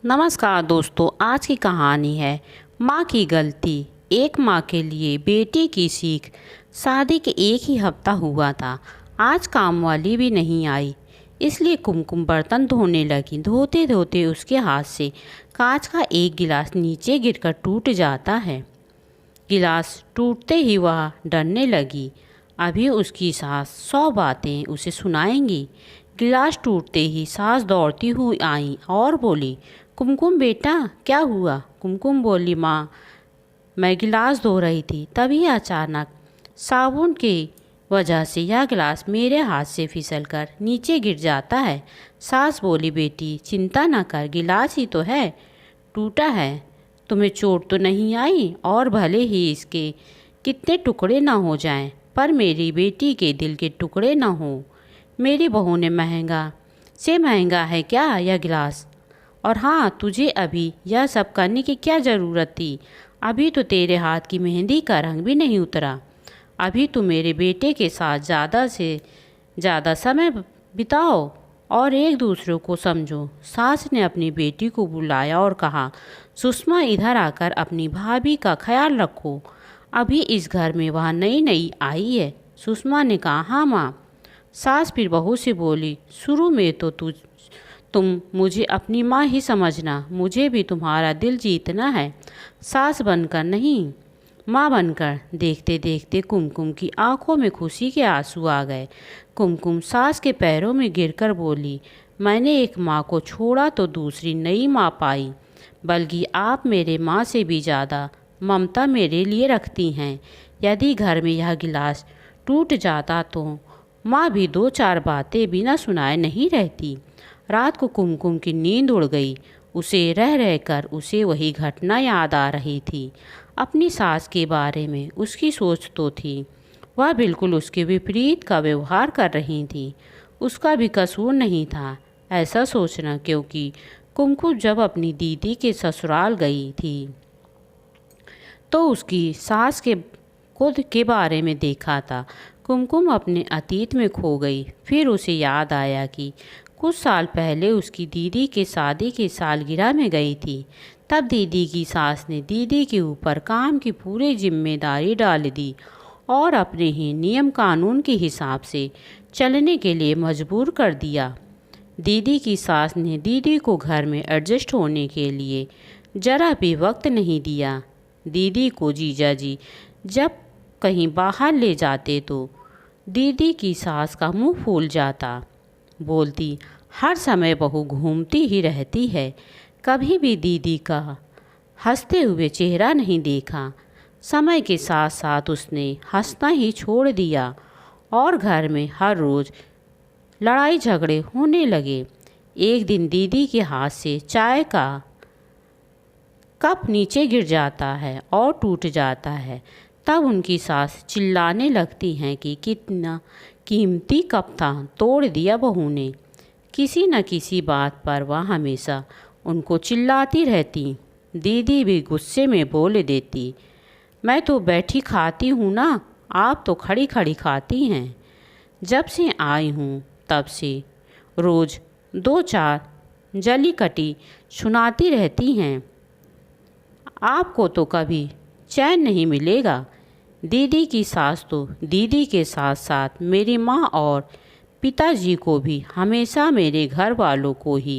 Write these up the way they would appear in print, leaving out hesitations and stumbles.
नमस्कार दोस्तों, आज की कहानी है माँ की गलती। एक माँ के लिए बेटी की सीख। शादी के एक ही हफ्ता हुआ था। आज काम वाली भी नहीं आई, इसलिए कुमकुम बर्तन धोने लगी। धोते धोते उसके हाथ से कांच का एक गिलास नीचे गिरकर टूट जाता है। गिलास टूटते ही वह डरने लगी। अभी उसकी सास 100 बातें उसे सुनाएंगी। गिलास टूटते ही सास दौड़ती हुई आई और बोली, कुमकुम बेटा क्या हुआ? कुमकुम बोली, माँ मैं गिलास धो रही थी, तभी अचानक साबुन की वजह से यह गिलास मेरे हाथ से फिसलकर नीचे गिर जाता है। सास बोली, बेटी चिंता न कर, गिलास ही तो है, टूटा है, तुम्हें चोट तो नहीं आई, और भले ही इसके कितने टुकड़े ना हो जाएं, पर मेरी बेटी के दिल के टुकड़े ना हो। मेरी बहू ने महंगा से महंगा है क्या यह गिलास? और हाँ, तुझे अभी यह सब करने की क्या ज़रूरत थी? अभी तो तेरे हाथ की मेहंदी का रंग भी नहीं उतरा। अभी तो मेरे बेटे के साथ ज़्यादा से ज़्यादा समय बिताओ और एक दूसरे को समझो। सास ने अपनी बेटी को बुलाया और कहा, सुषमा इधर आकर अपनी भाभी का ख्याल रखो, अभी इस घर में वह नई नई आई है। सुषमा ने कहा, हाँ माँ। सास फिर बहू से बोली, शुरू में तो तुम मुझे अपनी माँ ही समझना, मुझे भी तुम्हारा दिल जीतना है, सास बनकर नहीं, माँ बनकर। देखते देखते कुमकुम की आंखों में खुशी के आंसू आ गए। कुमकुम सास के पैरों में गिरकर बोली, मैंने एक माँ को छोड़ा तो दूसरी नई माँ पाई, बल्कि आप मेरे माँ से भी ज़्यादा ममता मेरे लिए रखती हैं। यदि घर में यह गिलास टूट जाता तो माँ भी 2-4 बातें बिना सुनाए नहीं रहती। रात को कुमकुम की नींद उड़ गई। उसे रह रहकर उसे वही घटना याद आ रही थी। अपनी सास के बारे में उसकी सोच तो थी, वह बिल्कुल उसके विपरीत का व्यवहार कर रही थी। उसका भी कसूर नहीं था ऐसा सोचना, क्योंकि कुमकुम जब अपनी दीदी के ससुराल गई थी तो उसकी सास के खुद के बारे में देखा था। कुमकुम अपने अतीत में खो गई। फिर उसे याद आया कि कुछ साल पहले उसकी दीदी के शादी की सालगिरह में गई थी। तब दीदी की सास ने दीदी के ऊपर काम की पूरी जिम्मेदारी डाल दी और अपने ही नियम कानून के हिसाब से चलने के लिए मजबूर कर दिया। दीदी की सास ने दीदी को घर में एडजस्ट होने के लिए जरा भी वक्त नहीं दिया। दीदी को जीजाजी जब कहीं बाहर ले जाते तो दीदी की सास का मुंह फूल जाता। बोलती, हर समय बहू घूमती ही रहती है, कभी भी दीदी का हंसते हुए चेहरा नहीं देखा। समय के साथ साथ उसने हंसना ही छोड़ दिया और घर में हर रोज़ लड़ाई झगड़े होने लगे। एक दिन दीदी के हाथ से चाय का कप नीचे गिर जाता है और टूट जाता है। तब उनकी सास चिल्लाने लगती हैं कि कितना कीमती कप था, तोड़ दिया बहू ने। किसी न किसी बात पर वह हमेशा उनको चिल्लाती रहती। दीदी भी गुस्से में बोल देती, मैं तो बैठी खाती हूँ ना, आप तो खड़ी खड़ी खाती हैं। जब से आई हूँ तब से रोज़ 2-4 जली कटी सुनाती रहती हैं, आपको तो कभी चैन नहीं मिलेगा। दीदी की सास तो दीदी के साथ साथ मेरी माँ और पिताजी को भी हमेशा मेरे घर वालों को ही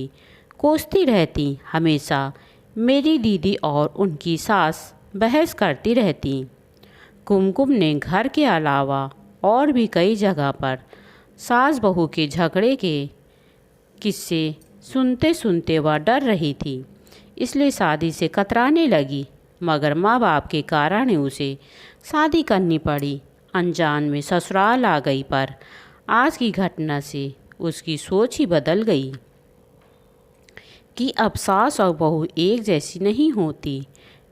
कोसती रहती। हमेशा मेरी दीदी और उनकी सास बहस करती रहती। कुमकुम ने घर के अलावा और भी कई जगह पर सास बहू के झगड़े के किस्से सुनते सुनते वह डर रही थी, इसलिए शादी से कतराने लगी। मगर माँ बाप के कारण उसे शादी करनी पड़ी। अनजान में ससुराल आ गई, पर आज की घटना से उसकी सोच ही बदल गई कि अब सास और बहू एक जैसी नहीं होती।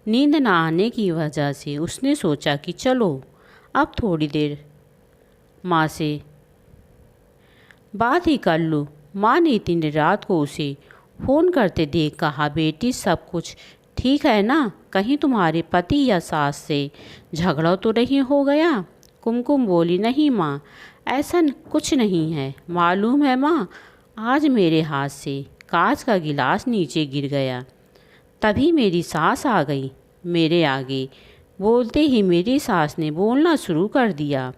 नींद न आने की वजह से उसने सोचा कि चलो अब थोड़ी देर माँ से बात ही कर लूँ। माँ ने इतनी रात को उसे फ़ोन करते देख कहा, बेटी सब कुछ ठीक है ना? कहीं तुम्हारे पति या सास से झगड़ा तो नहीं हो गया? कुमकुम बोली, नहीं माँ, ऐसा कुछ नहीं है। मालूम है माँ, आज मेरे हाथ से कांच का गिलास नीचे गिर गया। तभी मेरी सास आ गई मेरे आगे। बोलते ही मेरी सास ने बोलना शुरू कर दिया,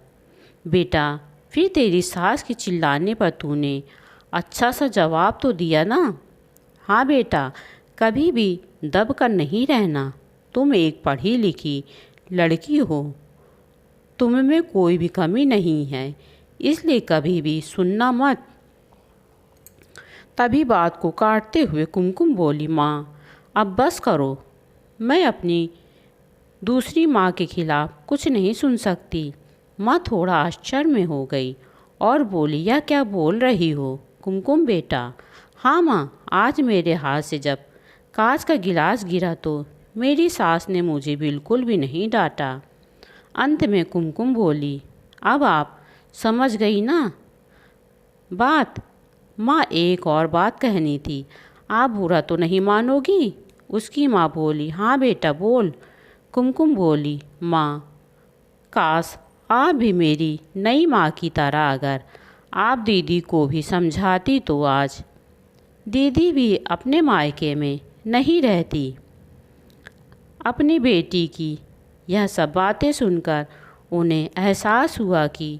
बेटा फिर तेरी सास के चिल्लाने पर तूने अच्छा सा जवाब तो दिया ना। हाँ बेटा, कभी भी दब कर नहीं रहना। तुम एक पढ़ी लिखी लड़की हो, तुम में कोई भी कमी नहीं है, इसलिए कभी भी सुनना मत। तभी बात को काटते हुए कुमकुम बोली, माँ अब बस करो, मैं अपनी दूसरी माँ के खिलाफ़ कुछ नहीं सुन सकती। माँ थोड़ा आश्चर्य में हो गई और बोली, यह क्या बोल रही हो कुमकुम बेटा। हाँ माँ, आज मेरे हाथ से जब कांच का गिलास गिरा तो मेरी सास ने मुझे बिल्कुल भी नहीं डांटा। अंत में कुमकुम बोली, अब आप समझ गई ना बात। माँ एक और बात कहनी थी, आप बुरा तो नहीं मानोगी। उसकी माँ बोली, हाँ बेटा बोल। कुमकुम बोली, माँ काश आप भी मेरी नई माँ की तरह अगर आप दीदी को भी समझाती तो आज दीदी भी अपने मायके में नहीं रहती। अपनी बेटी की यह सब बातें सुनकर उन्हें एहसास हुआ कि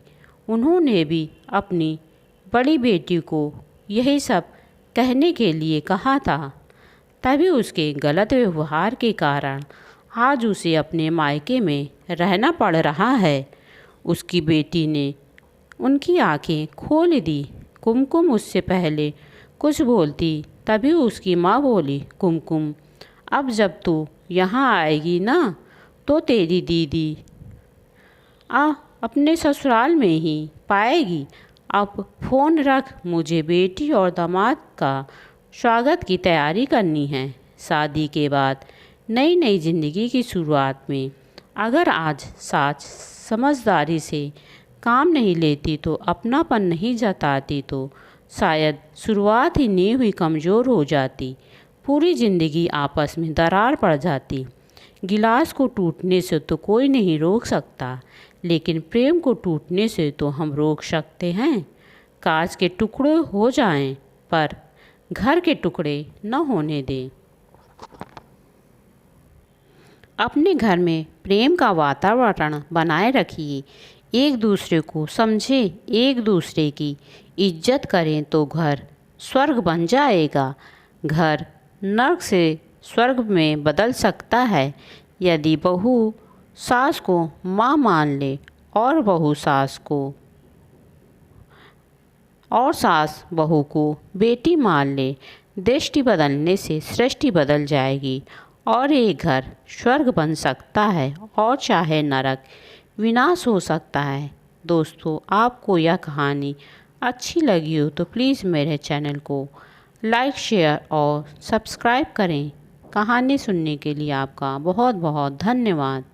उन्होंने भी अपनी बड़ी बेटी को यही सब कहने के लिए कहा था। तभी उसके गलत व्यवहार के कारण आज उसे अपने मायके में रहना पड़ रहा है। उसकी बेटी ने उनकी आंखें खोल दी। कुमकुम उससे पहले कुछ बोलती तभी उसकी माँ बोली, कुमकुम अब जब तू यहाँ आएगी ना तो तेरी दीदी अपने ससुराल में ही पाएगी। अब फ़ोन रख, मुझे बेटी और दामाद का स्वागत की तैयारी करनी है। शादी के बाद नई नई ज़िंदगी की शुरुआत में अगर आज सास समझदारी से काम नहीं लेती तो अपनापन नहीं जताती तो शायद शुरुआत ही नहीं हुई कमज़ोर हो जाती, पूरी ज़िंदगी आपस में दरार पड़ जाती। गिलास को टूटने से तो कोई नहीं रोक सकता, लेकिन प्रेम को टूटने से तो हम रोक सकते हैं। कांच के टुकड़े हो जाएं पर घर के टुकड़े न होने दें। अपने घर में प्रेम का वातावरण बनाए रखिए, एक दूसरे को समझें, एक दूसरे की इज्जत करें तो घर स्वर्ग बन जाएगा। घर नर्क से स्वर्ग में बदल सकता है यदि बहू सास को माँ मान ले और सास बहू को बेटी मान ले। दृष्टि बदलने से सृष्टि बदल जाएगी और एक घर स्वर्ग बन सकता है और चाहे नरक विनाश हो सकता है। दोस्तों, आपको यह कहानी अच्छी लगी हो तो प्लीज़ मेरे चैनल को लाइक, शेयर और सब्सक्राइब करें। कहानी सुनने के लिए आपका बहुत बहुत धन्यवाद।